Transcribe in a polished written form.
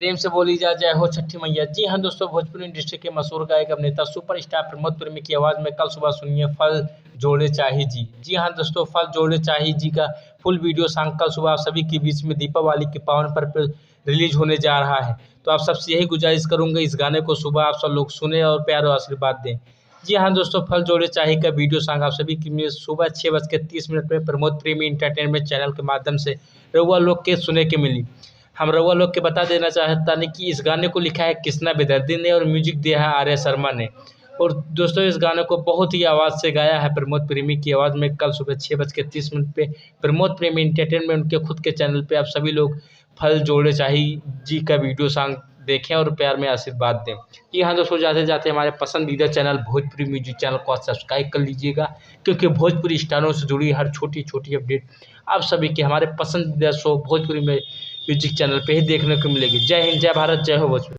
प्रेम से बोली जा जय हो छठी मैया। जी हाँ दोस्तों, भोजपुरी इंडस्ट्री के मशहूर गायक अभिनेता सुपरस्टार प्रमोद प्रेमी की आवाज़ में कल सुबह सुनिए फल जोड़े चाही जी। जी हाँ दोस्तों, फल जोड़े चाही जी का फुल वीडियो सॉन्ग कल सुबह आप सभी के बीच में दीपावली के पावन पर्व पर रिलीज होने जा रहा है। तो आप सबसे यही गुजारिश करूंगा, इस गाने को सुबह आप सब लोग सुने और प्यार और आशीर्वाद दें। जी हाँ दोस्तों, फल जोड़े चाही का वीडियो सॉन्ग आप सभी के लिए सुबह 6:30 में प्रमोद प्रेमी इंटरटेनमेंट चैनल के माध्यम से रउआ लोग के सुने के मिली। हम रउआ लोग के बता देना चाहता नहीं कि इस गाने को लिखा है कृष्णा बेदर्दी ने और म्यूजिक दिया है आर्या शर्मा ने। और दोस्तों, इस गाने को बहुत ही आवाज़ से गाया है प्रमोद प्रेमी की आवाज़ में कल सुबह 6:30 पे प्रमोद प्रेमी इंटरटेनमेंट उनके खुद के चैनल पे। आप सभी लोग फल जोड़े चाही जी का वीडियो सॉन्ग देखें और प्यार में आशीर्वाद दें। जी हाँ दोस्तों, जाते जाते हमारे पसंदीदा चैनल भोजपुरी म्यूजिक चैनल को सब्सक्राइब कर लीजिएगा, क्योंकि भोजपुरी स्टारों से जुड़ी हर छोटी छोटी अपडेट आप सभी के हमारे पसंदीदा शो भोजपुरी में म्यूजिक चैनल पे ही देखने को मिलेगी। जय हिंद, जय भारत, जय हो भोजपुरी।